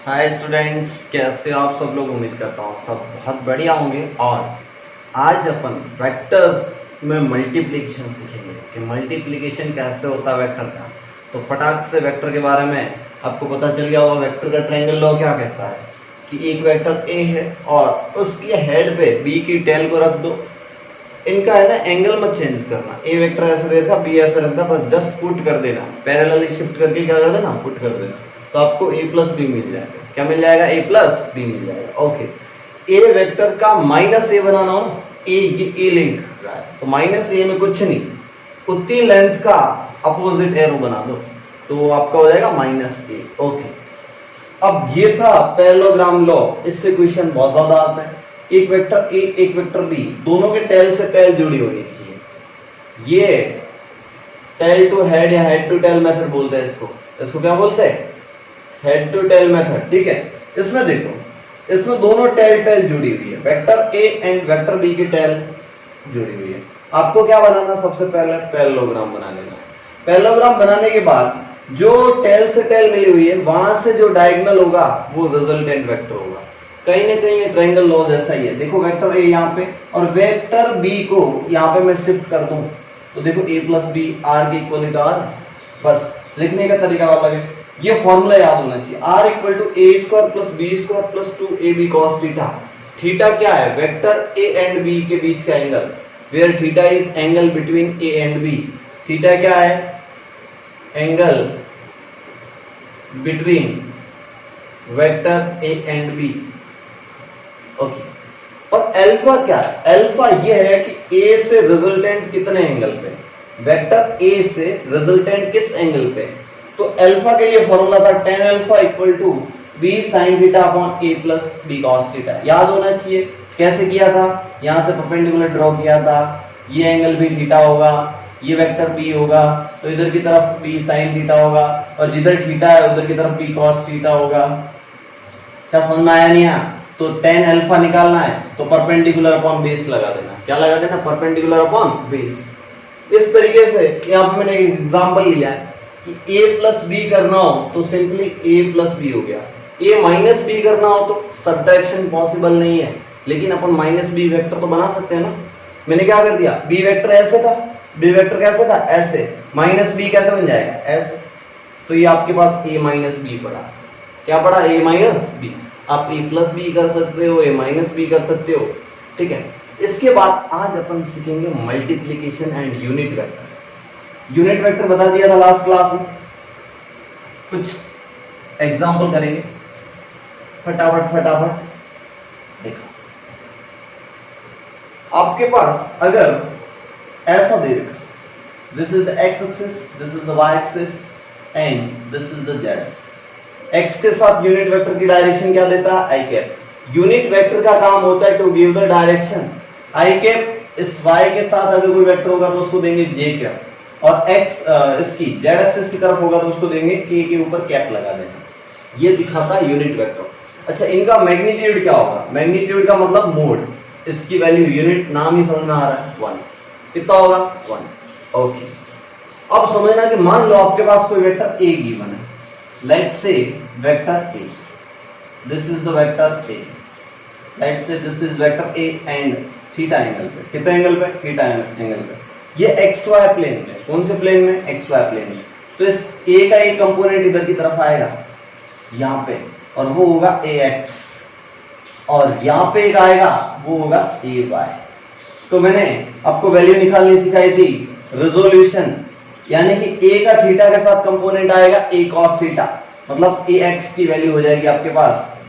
Hi students, कैसे हो आप सब लोग। उम्मीद करता हूँ सब बहुत बढ़िया होंगे। और आज अपन वेक्टर में मल्टीप्लिकेशन सीखेंगे कि मल्टीप्लिकेशन कैसे होता है वेक्टर का। तो फटाक से वेक्टर के बारे में आपको पता चल गया होगा। वेक्टर का ट्रायंगल लॉ क्या कहता है कि एक वेक्टर ए है और उसके हेड पे बी की टेल को रख दो। इनका है ना एंगल मत चेंज करना। ए वेक्टर ऐसे दे रखा, बी ऐसे रखा, बस जस्ट पुट कर देना, पैरेलली शिफ्ट करके क्या कर देना, पुट कर देना, तो आपको ए प्लस बी मिल जाएगा। क्या मिल जाएगा? ए प्लस बी मिल जाएगा। ओके, ए वेक्टर का माइनस ए बनाना हो ना, ए लिंक रहा है तो माइनस ए में कुछ नहीं, उतनी लेंथ का अपोजिट एरो बना दो तो आपका हो जाएगा माइनस ए। ओके, अब ये था पैरेललोग्राम लॉ। इससे क्वेश्चन बहुत ज्यादा आता है। एक वेक्टर ए एक वेक्टर बी, दोनों के टेल से टेल जुड़ी होनी चाहिए। ये टेल टू हेड या हेड टू टेल मेथड बोलते हैं इसको। इसको क्या बोलते हैं? Head to tail method. ठीक है, इसमें देखो, इसमें दोनों टेल टेल जुड़ी हुई है। Vector A and vector B की टेल जुड़ी हुई है। आपको क्या बनाना? सबसे पहले पैरेललोग्राम बना लेना है। पैरेललोग्राम बनाने के बाद जो टेल से टेल मिली हुई है वहां से जो डायगोनल होगा वो रिजल्टेंट वेक्टर होगा। कहीं ना कहीं ये ट्रायंगल लॉ जैसा ही है। देखो वेक्टर ए यहाँ पे और वेक्टर बी को यहाँ पे मैं शिफ्ट कर दूं तो देखो ए प्लस बी आर के इक्वल तो आर। बस लिखने का तरीका अलग है। ये फॉर्मूला याद होना चाहिए, R equal to A square plus B square plus 2ab cos theta. Theta क्या है? वेक्टर ए एंड बी के बीच का angle, where theta is angle between A and B. Theta क्या है? Angle between vector A and B. Okay, और alpha क्या है? अल्फा ये है कि ए से रिजल्टेंट कितने एंगल पे, वेक्टर ए से रिजल्टेंट किस एंगल पे। तो अल्फा के लिए फॉर्मूला था tan alpha equal to b sin theta upon a plus b cos theta. याद होना चाहिए। कैसे किया था? यहां से परपेंडिकुलर ड्रॉ किया था। ये एंगल भी थीटा होगा, ये वेक्टर b होगा, तो इधर की तरफ b sin थीटा होगा और जिधर थीटा है उधर की तरफ b cos थीटा होगा। क्या समझ में आया? नहीं आया? तो tan अल्फा निकालना है तो परपेंडिकुलर अपॉन बेस लगा देना। क्या लगा देना? Perpendicular upon base. इस तरीके से यहाँ पे मैंने एग्जांपल लिया है कि a प्लस बी करना हो तो सिंपली a प्लस बी हो गया। a माइनस बी करना हो तो सब्ट्रैक्शन पॉसिबल नहीं है, लेकिन अपन माइनस बी वेक्टर तो बना सकते हैं ना। मैंने क्या कर दिया? b वेक्टर ऐसे था, b वेक्टर कैसे था? ऐसे। माइनस बी कैसे बन जाएगा? ऐसे। तो ये आपके पास a माइनस बी पड़ा। क्या पड़ा? a minus B. आप a प्लस बी कर सकते हो, a माइनस बी कर सकते हो। ठीक है, इसके बाद आज अपन सीखेंगे multiplication and unit vector. Unit vector बता दिया था लास्ट क्लास में, कुछ एग्जांपल करेंगे फटाफट फटाफट। देखो, आपके पास अगर ऐसा दे रखा, this is the X axis, this is the Y axis and this is the Z axis. X के साथ यूनिट वेक्टर की डायरेक्शन क्या देता है? आई कैप। यूनिट वेक्टर का काम होता है to give the direction. I cap इस वाई के साथ अगर कोई वेक्टर होगा तो उसको देंगे जे कैप, और एक्स इसकी जेड एक्सिस की तरफ होगा तो उसको देंगे के ऊपर कैप लगा देना। ये दिखाता है यूनिट वेक्टर। अच्छा, इनका मैग्नीट्यूड क्या होगा? मैग्नीट्यूड का मतलब मोड। इसकी वैल्यू, यूनिट नाम ही समझ में आ रहा है, 1। कितना होगा? 1। ओके, अब समझना कि मान लो आपके पास कोई वेक्टर ए गिवन है। Let's say vector A, this is the vector A. Let's say this is vector A and theta angle पे। कितने एंगल पे? थीटा एंगल पे। ये एक्स वाई प्लेन में। कौन से प्लेन में? एक्स वाई प्लेन में। तो इस ए का एक कंपोनेंट इधर की तरफ आएगा यहाँ पे, और वो होगा ए एक्स, और यहाँ पे एक आएगा वो होगा ए वाई। तो मैंने आपको वैल्यू निकालनी सिखाई थी, रेजोल्यूशन, यानी कि ए का थीटा के साथ कंपोनेंट आएगा ए कॉस थीटा, मतलब ए एक्स की वैल्यू हो जाएगी आपके पास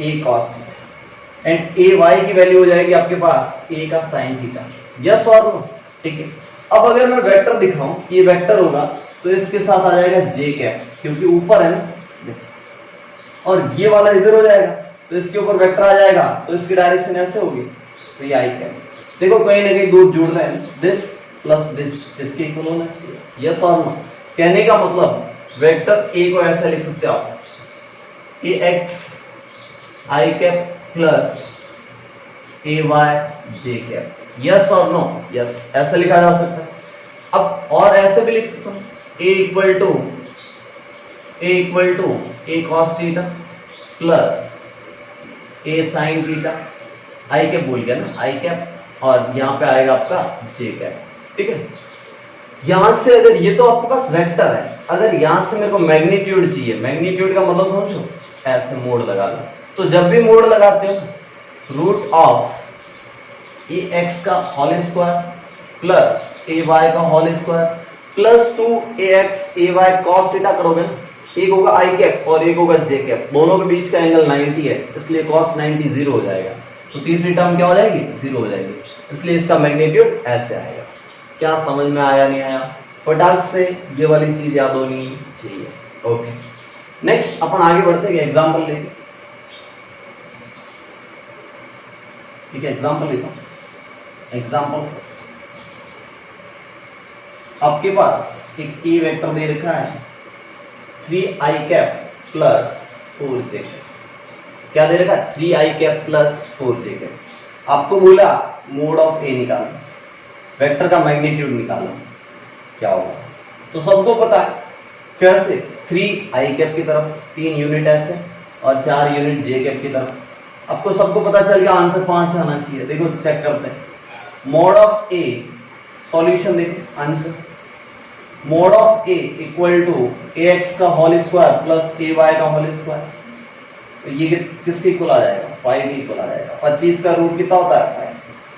A cos theta, and A Y की वैल्यू हो जाएगी आपके पास ए का साइन थीटा। यस और नो? ठीक है। अब अगर मैं वेक्टर दिखाऊं, ये वेक्टर होगा तो इसके साथ आ जाएगा जे कैप, क्योंकि ऊपर है ना, और ये वाला इधर हो जाएगा तो इसके ऊपर वेक्टर आ जाएगा, तो इसकी डायरेक्शन ऐसे होगी, तो ये आई कैप। देखो कहीं ना कहीं दूर जुड़ रहे हैं, दिस प्लस दिस इसके इक्वल होना चाहिए। यस और नो? कहने का मतलब वेक्टर ए को ऐसे लिख सकते हो आप, ए x I cap plus A Y J cap. Yes और नो? यस, ऐसे लिखा जा सकता है। अब और ऐसे भी लिख सकता हूं, A equal to A cos theta plus A sine theta, I cap भूल गया ना, आई कैप, और यहाँ पे आएगा आपका जे कैप। ठीक है, यहां से अगर ये तो आपके पास वेक्टर है, अगर यहां से मेरे को मैग्नीट्यूड चाहिए, मैग्नीट्यूड का मतलब समझो, ऐसे मोड़ लगा लो। तो जब भी मोड़ लगाते हो रूट ऑफ ए एक्स का whole square plus A Y का whole square plus 2ax ay cos theta करोगे ना, एक होगा आई कैप और एक होगा जे कैप, दोनों के बीच का एंगल 90 है, इसलिए cos 90 जीरो हो जाएगा। तो तीसरी टर्म क्या हो जाएगी, जीरो हो जाएगी, इसलिए इसका मैग्नीट्यूड ऐसे आएगा। क्या समझ में आया, नहीं आया? फटाक से ये वाली चीज याद होनी चाहिए। ओके, नेक्स्ट अपन आगे बढ़ते हैं, एग्जांपल लेंगे। ठीक है, एग्जांपल लेता हूं। एग्जांपल फर्स्ट, आपके पास एक ए वेक्टर दे रखा है 3i cap plus 4j cap. क्या दे रखा है, 3i cap plus 4j cap. आपको बोला मोड ऑफ ए निकालो, वेक्टर का मैग्नीट्यूड निकालो, क्या होगा? तो सबको पता है कैसे, 3i कैप की तरफ 3 यूनिट ऐसे और 4 यूनिट जे कैप की तरफ। आपको सबको पता चल गया, आंसर 5 आना चाहिए। देखो तो चेक करते हैं। मोड ऑफ ए, सॉल्यूशन देखो, answer mod of A equal to ax का होल स्क्वायर प्लस ay का होल स्क्वायर। तो ये किसके इक्वल आ जाएगा, 5 के इक्वल आ जाएगा। 25 का रूट कितना होता है, 5।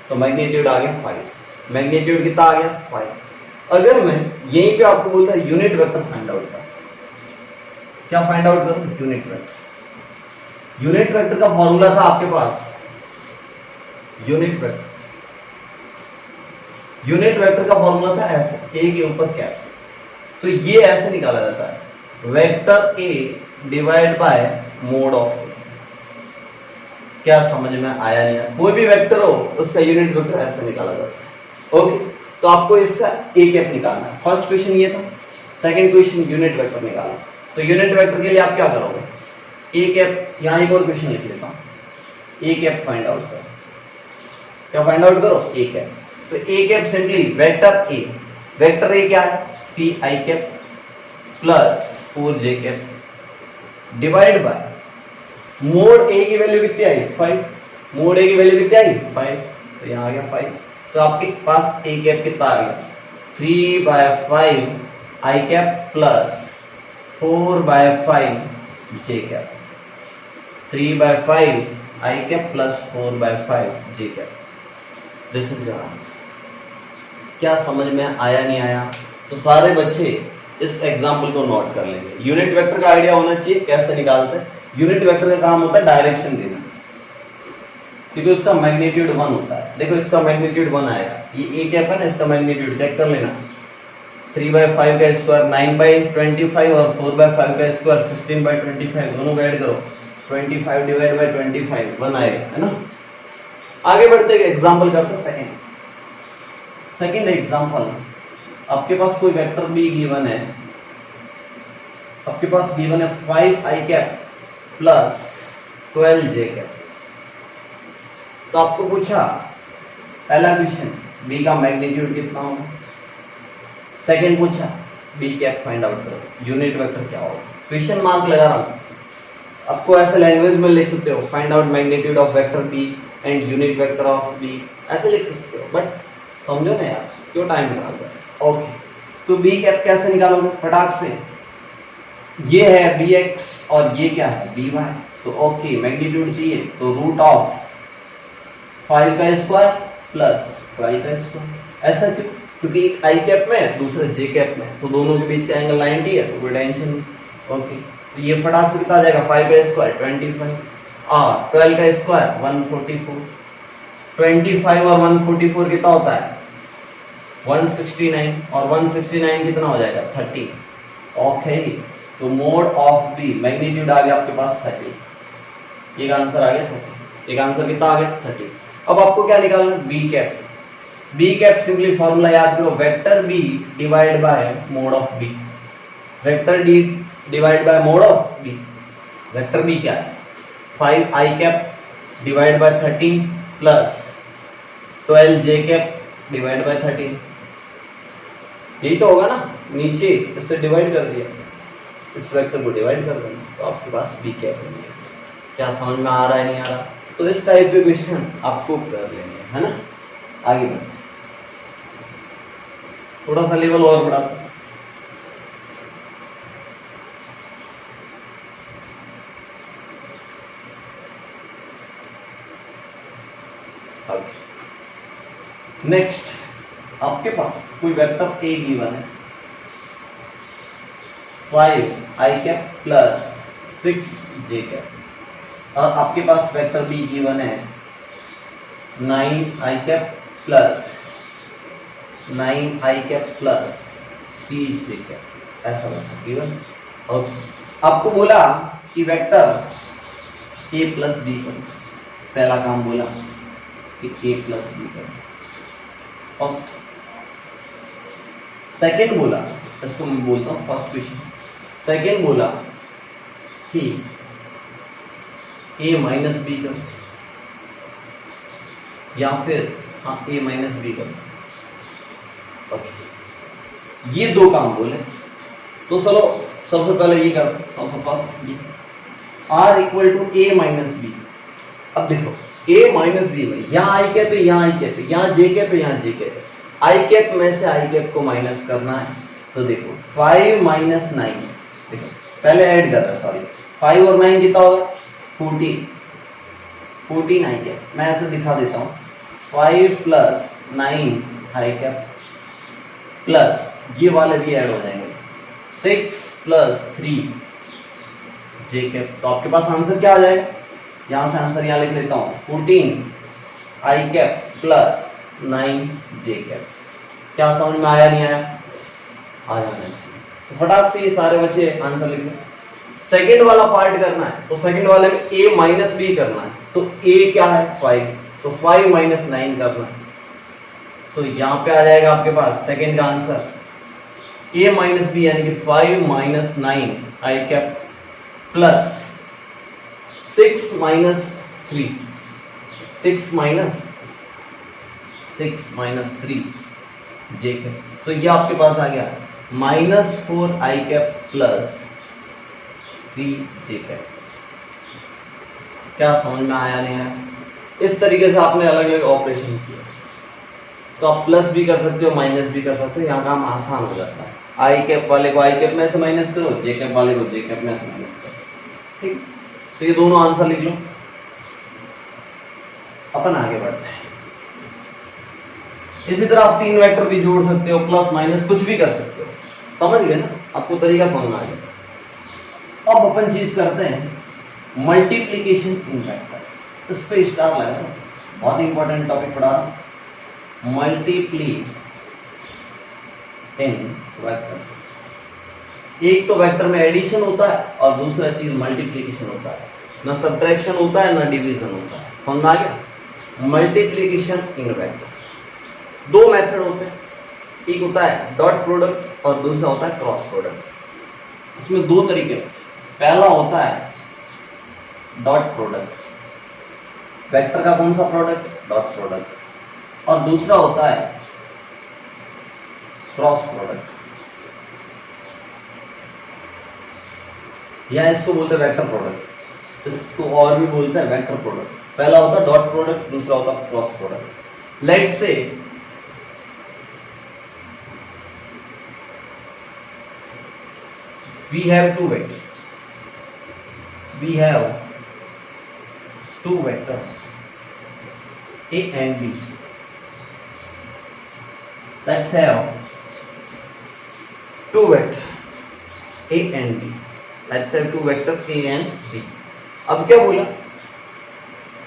तो मैग्नीट्यूड आ गया 5। मैग्नीट्यूड कितना आ गया, 5। अगर मैं यहीं पे आपको बोलता है यूनिट वेक्टर फाइंड आउट कर, क्या फाइंड आउट करूं, यूनिट वेक्टर। यूनिट वेक्टर का फॉर्मूला था आपके पास, यूनिट वेक्टर का फॉर्मूला था ऐसे, ए के ऊपर कैप। तो ये ऐसे निकाला जाता है, vector A divide by mod of A. क्या समझ में आया, नहीं आया? कोई भी वेक्टर हो उसका यूनिट वेक्टर ऐसे निकाला जाता है। ओके, तो आपको इसका ए कैप निकालना है। फर्स्ट क्वेश्चन ये था, सेकंड क्वेश्चन यूनिट वेक्टर निकालना। तो यूनिट वेक्टर के लिए आप क्या करोगे, ए कैप, यहाँ एक और क्वेश्चन लिख लेता हूं, ए कैप फाइंड आउट करो। क्या फाइंड आउट करो, ए कैप। तो A cap simply vector A, vector A क्या है, 3i cap plus 4j cap divide by mod A की वैल्यू कितनी आई, 5। मोड ए की वैल्यू कितनी आई, 5। तो यहाँ आ गया 5। तो आपके पास ए कैप कितना आ गया, 3/5 i cap plus 4/5 j cap. 3/5 i cap plus 4/5 j cap. This is your answer. क्या समझ में आया, नहीं आया? तो सारे बच्चे इस एग्जाम्पल को नोट कर लेंगे। यूनिट वेक्टर का आइडिया होना चाहिए कैसे निकालते हैं। यूनिट वेक्टर का काम होता है डायरेक्शन देना, क्योंकि उसका मैग्नीट्यूड 1 होता है। देखो इसका मैग्नीट्यूड 1 आएगा, ये ए कैप है ना, इसका मैग्नीट्यूड चेक कर लेना। 3/5 का स्क्वायर 9/25 और 4/5 का स्क्वायर 16/25, दोनों को ऐड करो, 25 डिवाइड बाय 25 1 आएगा, है ना। आगे बढ़ते हैं, एग्जाम्पल करते हैं। सेकंड एग्जाम्पल, आपके पास कोई वेक्टर बी गिवन है, आपके पास गिवन है 5i cap plus 12j cap. तो आपको पूछा पहला क्वेश्चन, बी का मैग्नीट्यूड कितना होगा। सेकंड पूछा बी कैप फाइंड आउट करो, यूनिट वेक्टर क्या होगा। क्वेश्चन मार्क लगा रहा हूं, आपको ऐसे लैंग्वेज में लिख सकते हो, find out magnitude of vector B and unit vector of B, ऐसे लिख सकते हो। बट समझो ना यार, क्यों टाइम खराब कर। ओके, तो बी कैप कैसे निकालोगे फटाक से। ये है bx और ये क्या है by। तो ओके, मैग्नीट्यूड चाहिए तो रूट ऑफ 5 का स्क्वायर प्लस 12 का स्क्वायर। ऐसा क्यों, क्योंकि एक आई कैप में है दूसरा जे कैप में, तो दोनों के बीच का एंगल 90 है, तो कोई टेंशन नहीं। ओके, तो ये फटाक से कितना आ जाएगा, 5 का स्क्वायर 25 और 12 का स्क्वायर 144। 25 और 144 कितना होता है, 169, और 169 कितना हो जाएगा, 30। ओके, तो मोड ऑफ बी मैग्नीट्यूड आ गया आपके पास 30। एक आंसर आ गया 30, एक आंसर कितना आ गया 30। अब आपको क्या निकालना, B cap. B cap simply formula याद करो, vector B divide by mod of B. Vector D divide by mod of B. Vector B क्या है, 5i cap divide by 13 plus 12j cap divide by 13। यही तो होगा ना, नीचे इससे डिवाइड कर दिया, इस वेक्टर को डिवाइड कर देना। तो आपके पास बी कैप होंगे। क्या समझ में आ रहा है, नहीं आ रहा? तो इस टाइप के क्वेश्चन आपको कर लेंगे, है ना। आगे बढ़ते हैं, थोड़ा सा लेवल और बढ़ाते हैं। नेक्स्ट आपके पास कोई वेक्टर ए गिवन है 5 आई कैप प्लस 6 जे कैप, और आपके पास वेक्टर बी गिवन है 9 आई कैप प्लस 9 आई कैप प्लस 3 जे कैप, ऐसा वेक्टर गिवन। और आपको बोला कि वेक्टर ए प्लस बी करो, पहला काम बोला कि ए प्लस बी करो फर्स्ट। सेकेंड बोला, इसको मैं बोलता हूं फर्स्ट क्वेश्चन। सेकेंड बोला कि ए माइनस बी करो, या फिर हाँ ए माइनस बी करो। ओके, ये दो काम बोले, तो चलो सबसे पहले ये करते, सबसे फर्स्ट ये R equal to A minus B. अब देखो ए माइनस बी में यहाँ आई कैप है, यहाँ आई कैप है, यहाँ जे कैप है, यहाँ जे कैप है। आई कैप में से आई कैप को माइनस करना है, तो देखो 5 माइनस 9, देखो पहले ऐड कर रहा है, सॉरी 5 और 9 कितना होगा 14 आई कैप। मैं ऐसे दिखा देता हूँ 5 प्लस 9 आई कैप प्लस ये वाले भी ऐड हो जाएंगे 6 प्लस 3 जे कैप। तो आपके पास आंसर क्या आ जाएगा, यहां से आंसर यहां लिख देता हूं 14 आई कैप प्लस 9 जे कैप। क्या समझ में आया, नहीं आया? आ जाना चाहिए। तो फटाक से ये सारे बच्चे आंसर लिख लो। सेकंड वाला पार्ट करना है, तो सेकंड वाले में a माइनस बी करना है, तो a क्या है 5, तो 5 माइनस 9 करना है, तो यहां पे आ जाएगा आपके पास सेकंड का आंसर a माइनस बी, यानी कि 5 माइनस 9 आई कैप प्लस 6 माइनस 3, 6 माइनस 3 जे कैप। तो ये आपके पास आ गया -4 आई कैप प्लस 3 जे कैप। क्या समझ में आया, नहीं आया? इस तरीके से आपने अलग अलग ऑपरेशन किया, तो आप प्लस भी कर सकते हो, माइनस भी कर सकते हो, यहाँ काम आसान हो जाता है। आई कैप वाले को आई कैप में से माइनस करो, जे कैप वाले को जे कैप में से माइनस करो, ठीक। तो ये दोनों आंसर लिख लो, अपन आगे बढ़ते हैं। इसी तरह आप 3 वेक्टर भी जोड़ सकते हो, प्लस माइनस कुछ भी कर सकते हो। समझ गए ना, आपको तरीका समझ में आ गया। अब अपन चीज करते हैं मल्टीप्लीकेशन इन वेक्टर। इस पे स्टार लगा, बहुत इंपॉर्टेंट टॉपिक पढ़ा रहा हूं, मल्टीप्ली इन वेक्टर। एक तो वेक्टर में एडिशन होता है और दूसरा चीज मल्टीप्लीकेशन होता है, ना सब्ट्रैक्शन होता है ना डिवीजन होता है। समझ में आ गया? मल्टीप्लीकेशन इन वेक्टर दो मेथड होते हैं, एक होता है डॉट प्रोडक्ट और दूसरा होता है क्रॉस प्रोडक्ट। इसमें दो तरीके होते हैं। पहला होता है डॉट प्रोडक्ट, वेक्टर का कौन सा प्रोडक्ट, डॉट प्रोडक्ट, और दूसरा होता है क्रॉस प्रोडक्ट, या इसको बोलते हैं वेक्टर प्रोडक्ट, इसको और भी बोलते हैं वेक्टर प्रोडक्ट। पहला होता है डॉट प्रोडक्ट, दूसरा होता है cross product. Let's say we have two vectors, a and b. Let's have two vectors a and b. Let's have two vectors a and b. अब क्या बोला,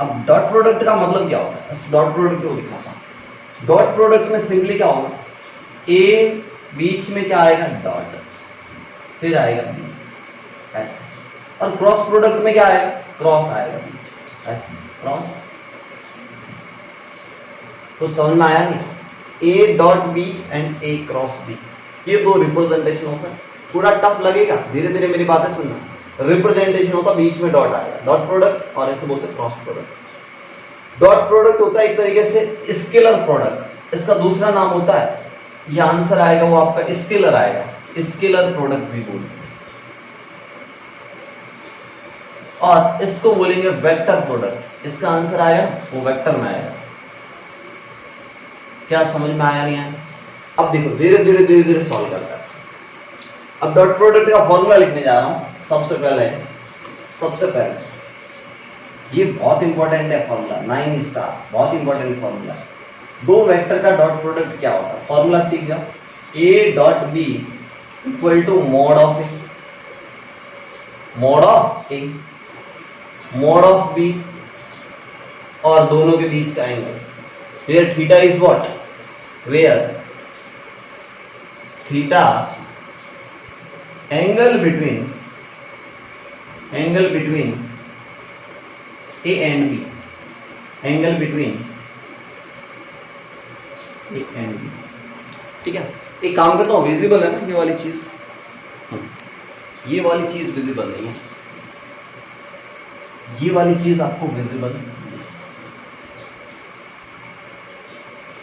अब डॉट प्रोडक्ट का मतलब क्या होता है, इस डॉट प्रोडक्ट को दिखाता हूं। डॉट प्रोडक्ट में सिंपली क्या होगा, a बीच में क्या आएगा, डॉट, फिर आएगा बी, ऐसे। और क्रॉस प्रोडक्ट में क्या आएगा, क्रॉस आएगा बीच, ऐसे क्रॉस। तो समझ में आया नहीं, A dot B and A cross B, ये दो रिप्रेजेंटेशन होता है। थोड़ा टफ लगेगा, धीरे धीरे मेरी बातें सुनना। रिप्रेजेंटेशन होता है, बीच में डॉट आएगा, डॉट प्रोडक्ट, और ऐसे बोलते हैं क्रॉस प्रोडक्ट। डॉट प्रोडक्ट होता है एक तरीके से स्केलर प्रोडक्ट, इसका दूसरा नाम होता है, ये आंसर आएगा वो आपका स्केलर आएगा, स्केलर प्रोडक्ट भी बोलते हैं। और इसको बोलेंगे वेक्टर प्रोडक्ट। इसका आंसर आएगा वो वेक्टर में आएगा। क्या समझ में आया नहीं आया? अब देखो धीरे धीरे धीरे धीरे सॉल्व करता है। अब डॉट प्रोडक्ट का फॉर्मूला लिखने जा रहा हूं। सबसे पहले ये बहुत इंपॉर्टेंट है फॉर्मूला, 9 स्टार, बहुत इंपॉर्टेंट फॉर्मूला है। दो वेक्टर का डॉट प्रोडक्ट क्या होता है? फॉर्मूला सीख जाओ। A dot B equal to mod of A, mod of A, mod of B, और दोनों के बीच का angle. Where theta is what? Where theta angle between A and B, angle between A and B. ठीक है, एक काम करता हूं, विजिबल है ना ये वाली चीज? ये वाली चीज विजिबल नहीं है, ये वाली चीज आपको विजिबल,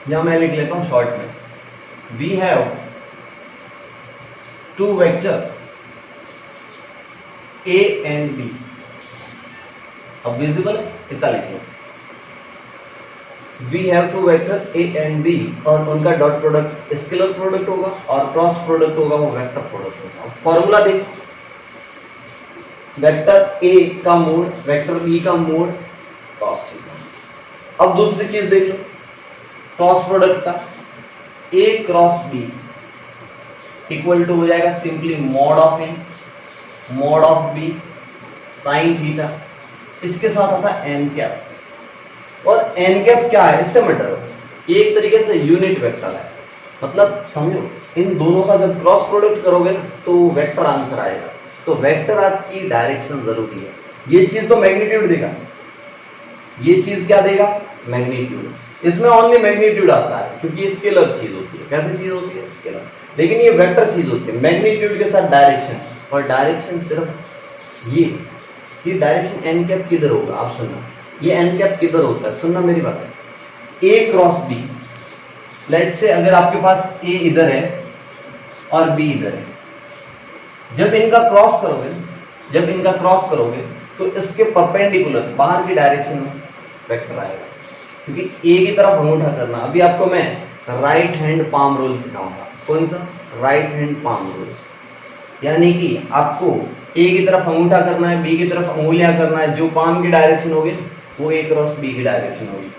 या मैं लिख लेता हूं शॉर्ट में, we have two vector A and B. अब विजिबल इतना लिख लो, we have two vector A and B, और उनका डॉट प्रोडक्ट स्केलर प्रोडक्ट होगा और क्रॉस प्रोडक्ट होगा वो वेक्टर प्रोडक्ट होगा। फॉर्मूला देखो, वेक्टर ए का मोड वेक्टर बी का मोड कॉस थीटा। अब दूसरी चीज देख लो, क्रॉस प्रोडक्ट का A cross B equal to हो जाएगा simply mod of A mod of B sine theta. इसके साथ आता है एन कैप, और एन कैप क्या है? इससे मत डरो, एक तरीके से यूनिट वेक्टर है। मतलब समझो, इन दोनों का जब क्रॉस प्रोडक्ट करोगे ना तो वेक्टर आंसर आएगा। तो वेक्टर आपकी डायरेक्शन जरूरी है। ये चीज तो मैग्नीट्यूड देगा, ये चीज क्या देगा? मैग्नीट्यूड। इसमें ओनली मैग्नीट्यूड आता है क्योंकि स्केलर चीज होती है। कैसी चीज होती है? स्केलर। लेकिन ये वेक्टर चीज होती है, मैग्नीट्यूड के साथ डायरेक्शन, और डायरेक्शन सिर्फ ये डायरेक्शन एन कैप किधर होगा? आप सुनना, ये एन कैप किधर होता है? सुनना मेरी बात है, ए क्रॉस बी। लेट से अगर आपके पास ए इधर है और बी इधर है, जब इनका क्रॉस करोगे तो इसके परपेंडिकुलर बाहर की डायरेक्शन में वेक्टर आएगा, क्योंकि ए की तरफ अंगूठा करना। अभी आपको मैं राइट हैंड पाम रूल सिखाऊंगा। कौन सा? Right hand palm rule. यानी कि आपको ए की तरफ अंगूठा करना है, बी की तरफ अंगुलियां करना है। जो पाम की डायरेक्शन होगी वो ए क्रॉस बी की डायरेक्शन होगी।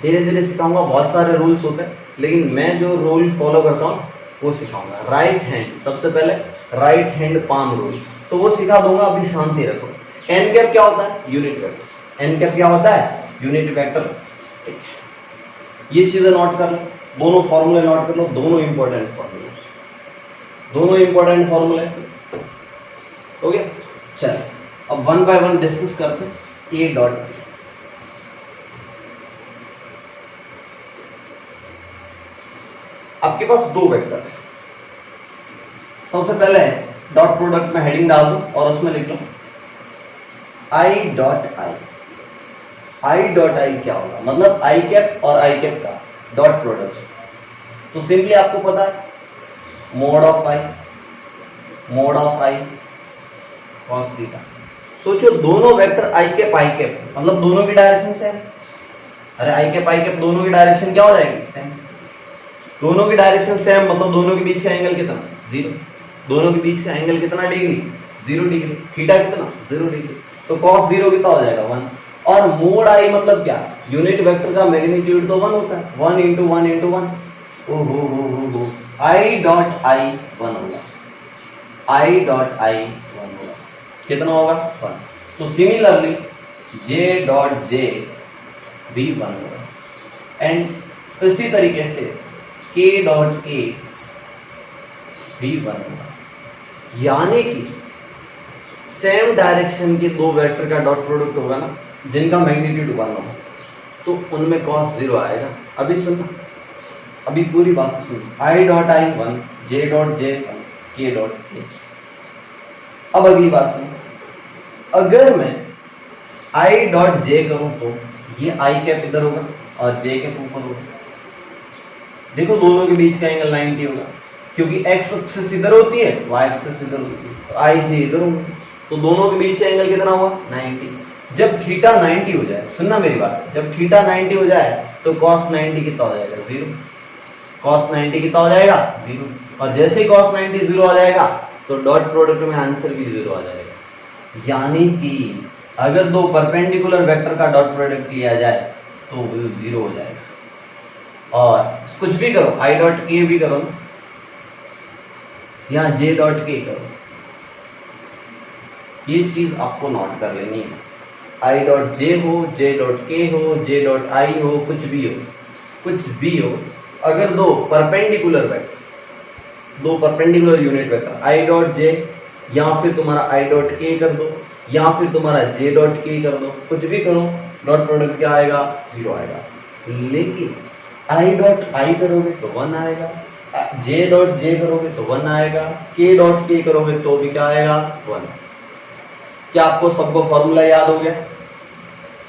धीरे धीरे सिखाऊंगा, बहुत सारे रूल्स होते हैं, लेकिन मैं जो रूल फॉलो करता हूँ वो सिखाऊंगा। राइट हैंड, सबसे पहले राइट हैंड पाम रूल, तो वो सिखा दूंगा। अभी शांति रखो। एन कैप क्या होता है? Unit vector. एन कैप क्या होता है? Unit vector. ये चीजें नोट कर लो, दोनों फॉर्मूले नोट कर लो, दोनों इंपॉर्टेंट फॉर्मूले। ओके, चल अब वन बाय वन डिस्कस करते हैं। ए डॉट बी, आपके पास दो वेक्टर है। सबसे पहले डॉट प्रोडक्ट में हेडिंग डाल दो और उसमें लिख लो I dot I. I dot I क्या होगा? मतलब आई कैप और आई कैप का डॉट प्रोडक्ट। तो सिंपली आपको पता है mode of I cos theta. सोचो दोनों वेक्टर आई कैप मतलब दोनों की डायरेक्शन सेम। अरे आई कैप दोनों की डायरेक्शन क्या हो जाएगी? सेम। दोनों की डायरेक्शन सेम मतलब दोनों के बीच का एंगल कितना? 0। दोनों के बीच का एंगल कितना डिग्री? 0 डिग्री। थीटा कितना? 0 डिग्री। तो cos 0 कितना हो जाएगा? 1। और मोड आई मतलब क्या? यूनिट वेक्टर का मैग्नीट्यूड तो 1 होता है। 1 × 1 × 1। ओहो, आई डॉट आई 1 होगा। आई डॉट आई 1 होगा। कितना होगा? 1। तो सिमिलरली जे डॉट जे भी 1 होगा। एंड इसी तरीके से के डॉट के भी 1 होगा। यानी कि सेम डायरेक्शन के दो वेक्टर का डॉट प्रोडक्ट होगा ना, जिनका मैग्नीट्यूड 1 होगा, तो उनमें cos 0 आएगा। अभी सुनना, अभी पूरी बात सुन। I dot I 1, J dot J 1, के डॉट के। अब अगली बात सुन, अगर मैं आई डॉट जे करूं तो ये आई कैप इधर होगा और जे कैप ऊपर होगा। देखो दोनों के बीच का एंगल 90 होगा, क्योंकि एक्स एक्सिस इधर होती है, वाई एक्सिस इधर होती है। तो आई जे इधर होगी तो दोनों के बीच का एंगल कितना हुआ 90। जब थीटा 90 हो जाए, सुनना मेरी बात, जब थीटा 90 हो जाए तो cos 90 कितना हो जाएगा 0। cos 90 कितना हो जाएगा 0। और जैसे ही cos 90 0 आ जाएगा तो डॉट प्रोडक्ट में आंसर भी 0 आ जाएगा। यानी कि अगर दो परपेंडिकुलर वेक्टर का डॉट प्रोडक्ट लिया जाए तो वो 0 हो जाएगा। और कुछ भी करो, i डॉट k भी करो ना, या j डॉट k करो, ये चीज आपको नोट कर लेनी है। i डॉट j हो, j डॉट k हो, j डॉट i हो, कुछ भी हो, अगर दो परपेंडिकुलर वेक्टर, दो perpendicular unit vector i dot j या फिर तुम्हारा i डॉट k कर दो या फिर तुम्हारा j डॉट k कर दो, कुछ भी करो, डॉट प्रोडक्ट क्या आएगा 0 आएगा। लेकिन i डॉट i करोगे तो 1 आएगा, j डॉट j करोगे तो 1 आएगा, k डॉट k करोगे तो भी क्या आएगा 1। क्या आपको सबको फॉर्मूला याद हो गया?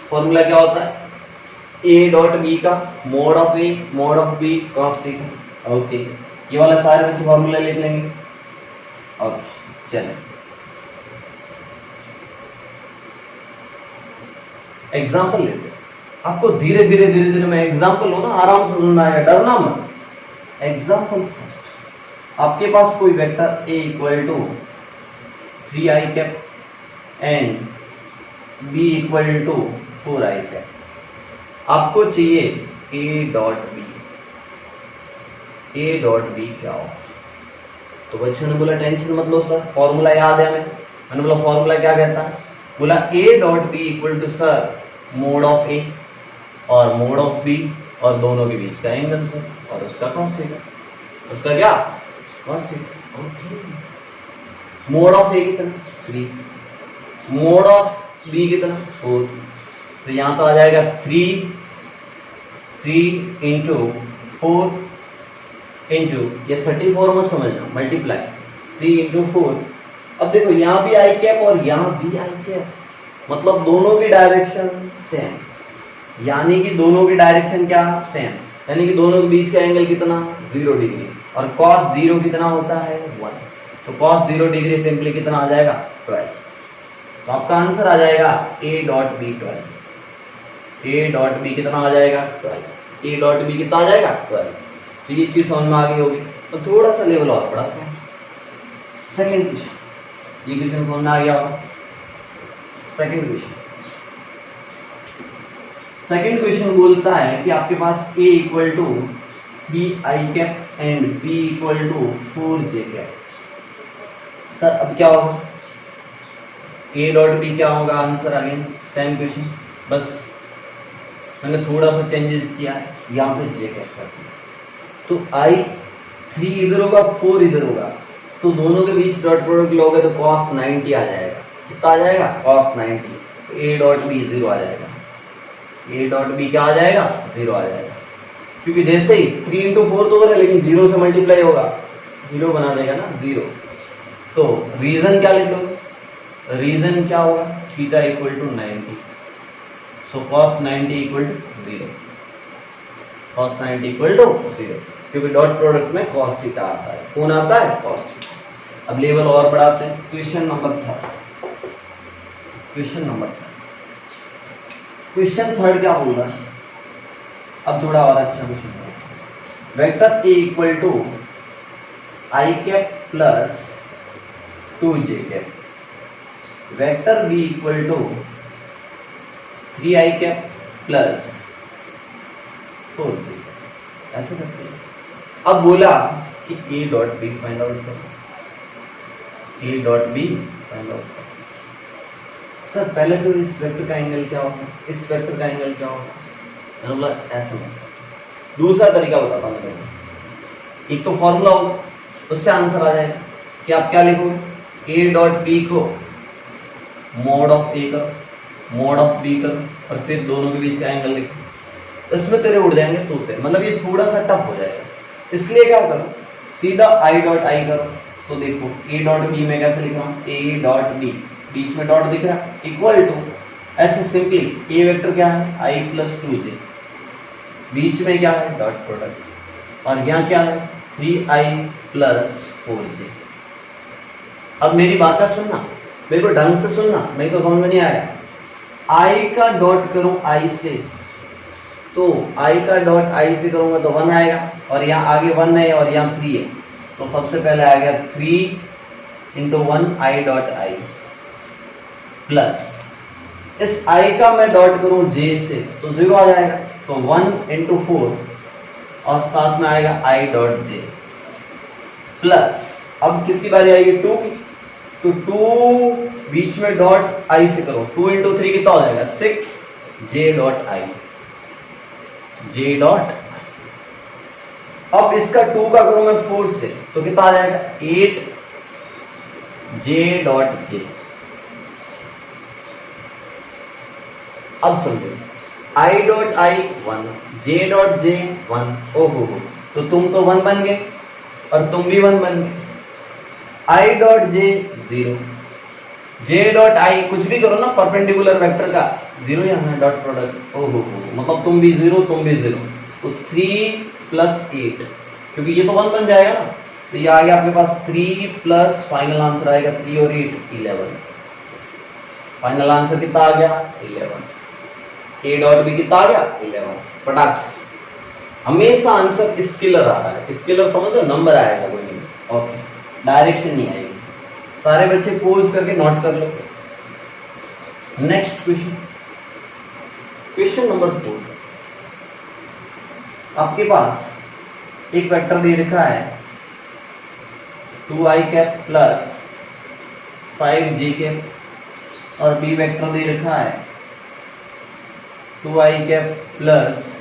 फॉर्मूला क्या होता है? a डॉट b का mode of a mode of b cos theta. Okay, ये वाला सारे बच्चे फॉर्मूला लिख लेंगे। ओके चलें, एग्जाम्पल लेते हैं। आपको धीरे धीरे मैं एग्जाम्पल हो ना, आराम से सुनना है, डरना मत। एग्जाम्पल फर्स्ट, आपके पास कोई vector a equal to 3i cap and b equal to 4i cap. आपको चाहिए a डॉट b क्या हो? तो बच्चों ने बोला टेंशन मत लो सर, फॉर्मूला याद है हमें। मैंने बोला फॉर्मूला क्या कहता है? बोला a dot b equal to sir mod of a और मोड ऑफ b और दोनों के बीच का एंगल सर, और उसका cos थीटा, उसका क्या cos theta. Okay, mode of a कितना 3, मोड ऑफ b कितना 4, तो यहां तो आ जाएगा 3 इंटू 4 इंटू, ये 34 मत समझना, मल्टीप्लाई 3 इंटू 4। अब देखो यहाँ भी आई कैप और यहाँ भी आई कैप, मतलब दोनों की डायरेक्शन सेम, यानी कि दोनों की डायरेक्शन क्या सेम, यानी कि दोनों के बीच का एंगल कितना 0 डिग्री, और cos 0 कितना होता है 1, तो cos 0 डिग्री सिंपली कितना आ जाएगा 12। तो आपका आंसर आ जाएगा a dot b 12। a dot b कितना आ जाएगा 12, a डॉट b कितना आ जाएगा 12। तो ये चीज समझ में आ गई होगी। तो थोड़ा सा लेवल और बढ़ाते हैं, सेकंड क्वेश्चन, ये क्वेश्चन समझ में आ गया होगा। सेकंड क्वेश्चन बोलता है कि आपके पास a equal to 3i cap and b equal to 4j cap. Sir अब क्या होगा? a डॉट b क्या होगा? आंसर अगेन सेम क्वेश्चन, बस मैंने थोड़ा सा चेंजेस किया है, यहाँ पे j कैप कर दिया। तो i 3 इधर होगा 4 इधर होगा, तो दोनों के बीच डॉट प्रोडक्ट लोगे तो cos 90 आ जाएगा। कितना आ जाएगा? cos 90। तो a डॉट b 0 आ जाएगा, a डॉट b क्या आ जाएगा 0 आ जाएगा, क्योंकि जैसे ही 3 इंटू 4 तो हो रहा है लेकिन 0 से मल्टीप्लाई होगा, 0 बना देगा ना 0। तो रीजन क्या लिख लो? रीजन क्या होगा? Theta equal to 90, so cos 90 equal to 0, cos 90 equal to 0, क्योंकि डॉट प्रोडक्ट में cos थीटा आता है। कौन आता है? cos theta. अब लेवल और बढ़ाते हैं, question number third. Question third क्या बोल रहा है? अब थोड़ा और अच्छा question, vector a equal to i cap plus 2j cap, vector b equal to 3i cap plus 4j cap, ऐसे करते हैं। अब बोला कि a dot b find out करो, a dot b find out करो। सर पहले तो इस वेक्टर का एंगल क्या होगा, इस वेक्टर का एंगल क्या होगा? मैंने बोला ऐसे में। दूसरा तरीका बताता हूँ मैं, एक तो फॉर्मूला होगा उससे आंसर आ जाएगा कि आप क्या लिखोगे? a डॉट b को मोड ऑफ a करो, मोड ऑफ b करो, और फिर दोनों के बीच का एंगल लिखो। इसमें तेरे उड़ जाएंगे तोते, मतलब ये थोड़ा सा टफ हो जाएगा, इसलिए क्या करो, सीधा i डॉट i करो। तो देखो a डॉट b में कैसे लिख रहा हूँ, a डॉट b, बीच में डॉट दिख रहा है, इक्वल टू, ऐसे सिंपली a वेक्टर क्या है i प्लस 2j, बीच में क्या है डॉट प्रोडक्ट, और यहाँ क्या है 3i प्लस 4j। अब मेरी बात का सुनना, मेरे को ढंग से सुनना, नहीं तो समझ में नहीं आएगा। आई का डॉट करूं आई से, तो आई का डॉट आई से करूंगा तो 1 आएगा, और यहाँ आगे 1 है और यहाँ 3 है, तो सबसे पहले आ गया 3 into 1 I dot I, plus इस आई का मैं डॉट करूं जे से तो 0 आ जाएगा, तो 1 इंटू 4 और साथ में आएगा आई डॉट जे, प्लस अब किसकी बारी आएगी 2 की, तो 2 बीच में डॉट आई से करो, 2 इंटू 3 कितना हो जाएगा 6 J dot I, J dot. अब इसका 2 का करूं मैं 4 से तो कितना आ जाएगा 8 जे डॉट जे। अब समझो I dot I 1, J dot J 1, ओहो हो, तो तुम तो 1 बन गए और तुम भी 1 बन गए, I dot J 0, J dot I कुछ भी करो ना परपेंडिकुलर वेक्टर का 0 यहाँ है डॉट प्रोडक्ट, ओहो हो, मतलब तुम भी 0 तुम भी 0, तो 3 प्लस 8, क्योंकि ये तो 1 बन जाएगा ना, तो ये आ गया आपके पास 3 प्लस फाइनल आंसर आएगा 3 और 8 11, फाइनल आंसर कितना आ गया 11, ए डॉट बी कितना आ गया 11, फटाक से। हमेशा आंसर स्केलर आ रहा है, स्केलर समझो नंबर आएगा कोई नहीं, ओके, डायरेक्शन नहीं आएगी। सारे बच्चे पोज करके नोट कर लो। नेक्स्ट क्वेश्चन, क्वेश्चन नंबर 4, आपके पास एक वेक्टर दे रखा है 2i cap plus 5j cap, और बी वेक्टर दे रखा है 2i cap plus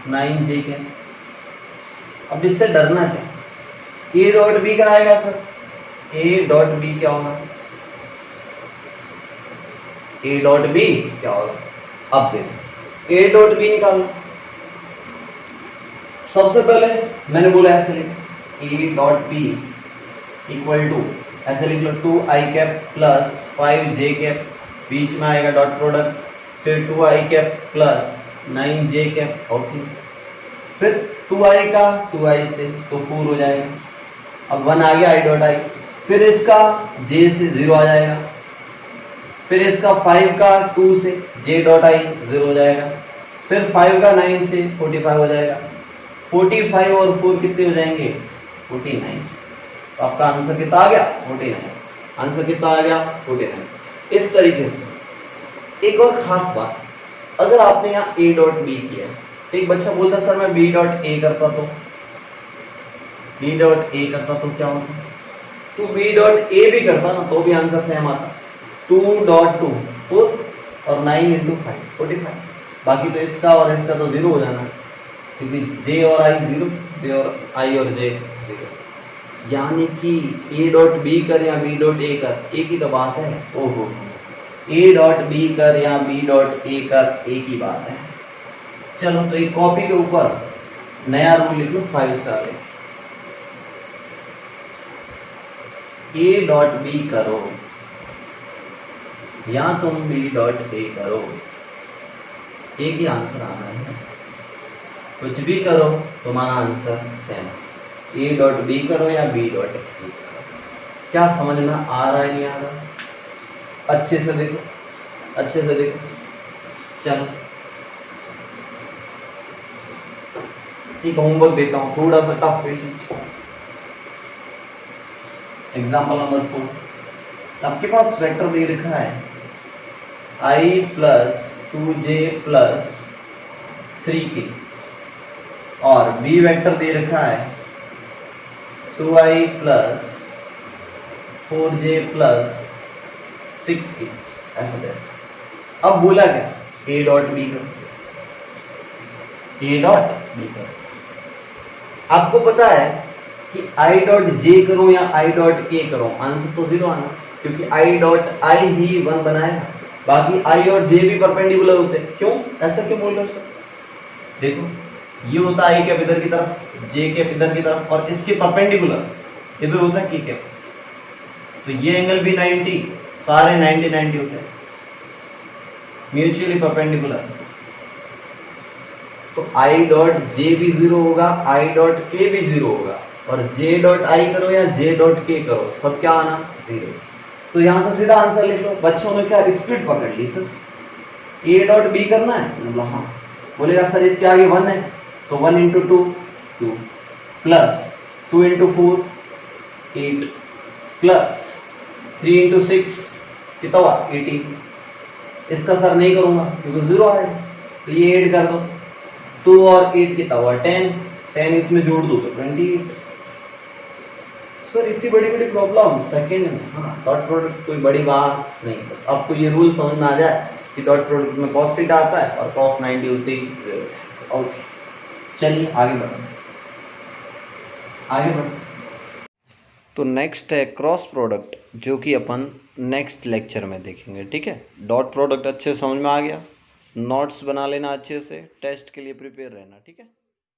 9j cap. अब इससे डरना क्या, ए डॉट बी कराएगा सर, ए डॉट बी क्या होगा, ए डॉट बी क्या होगा, अब देखो ए डॉट बी निकालना। सबसे पहले मैंने बोला ऐसे लिख, A dot B equal to, ऐसे लिख लो 2i cap plus 5j cap, बीच में आएगा डॉट प्रोडक्ट, फिर 2i cap plus 9j cap, okay, फिर 2i का 2i से तो 4 हो जाएगा, अब 1 आ गया आई डॉट आई, फिर इसका j से 0 आ जाएगा, फिर इसका 5 का 2 से j डॉट आई 0 हो जाएगा, फिर 5 का 9 से 45 हो जाएगा, 45 और 4 कितने हो जाएंगे 49, तो आपका आंसर कितना आ गया 49, आंसर कितना आ गया 49। इस तरीके से एक और खास बात, अगर आपने यहाँ a डॉट बी किया, एक बच्चा बोलता सर मैं b डॉट ए करता तो, b डॉट ए करता तो क्या होता, तू b डॉट ए भी करता ना तो भी आंसर सेम आता, 2 डॉट 2 4 और 9 इंटू 5 45, बाकी तो इसका और इसका तो 0 हो जाना, क्योंकि j और i 0, j और i और j 0, यानी कि a डॉट बी कर या b डॉट ए कर एक ही तो बात है, ओहो, a डॉट बी कर या b डॉट ए कर एक ही बात है। चलो तो एक कॉपी के ऊपर नया रूल लिख लो 5 स्टार लिख, a डॉट बी करो या तुम b डॉट ए करो, एक ही आंसर आना है, कुछ भी करो तुम्हारा answer same, a dot B करो या b डॉट ए करो। क्या समझ में आ रहा है नहीं आ रहा, अच्छे से देखो, अच्छे से देखो। चलो एक होमवर्क देता हूं, थोड़ा सा टफ क्वेश्चन, एग्जाम्पल नंबर 4, आपके पास वेक्टर दे रखा है i plus 2j plus 3k, और b वेक्टर दे रखा है 2i plus 4j plus 6k, ऐसा दे। अब बोला क्या a डॉट बी करो, a डॉट बी करो, आपको पता है कि i डॉट j करो या i डॉट k करो आंसर तो 0 आना, क्योंकि i डॉट i ही 1 बनाएगा, बाकी i और j भी परपेंडिकुलर होते हैं। क्यों, ऐसा क्यों बोल रहे हो सर, देखो ये होता है i कैप इधर की तरफ, j कैप इधर की तरफ, और इसके परपेंडिकुलर इधर होता है k कैप, तो ये एंगल भी 90, सारे 90 90 होते हैं, म्यूचुअली परपेंडिकुलर, तो i डॉट j भी 0 होगा, i डॉट k भी 0 होगा, और j डॉट i करो या j डॉट k करो सब क्या आना 0। तो यहां से सीधा आंसर लिख लो। बच्चों ने क्या स्पीड पकड़ ली सर, ए डॉट बी करना है, मतलब हाँ। बोलेगा सर इसके आगे 1 है, तो 1 into 2 2 plus 2 into 4 8 plus 3 into 6 कितना हुआ 18। इसका सर नहीं करूंगा क्योंकि 0 आएगा, तो ये ऐड कर दो। 2 और 8 कितना हुआ 10, 10 इसमें जोड़ दो तो 28। सर इतनी बड़ी बड़ी प्रॉब्लम सेकंड में, हाँ डॉट प्रोडक्ट कोई बड़ी बात नहीं, बस आपको ये रूल समझ में आ जाए कि डॉट प्रोडक्ट में cos थीटा आता है और cos 90 होती है 0। ओके चलिए आगे बढ़ो, आगे बढ़ो। तो नेक्स्ट है क्रॉस प्रोडक्ट, जो कि अपन नेक्स्ट लेक्चर में देखेंगे, ठीक है। डॉट प्रोडक्ट अच्छे समझ में आ गया, नोट्स बना लेना अच्छे से, टेस्ट के लिए प्रिपेयर रहना, ठीक है।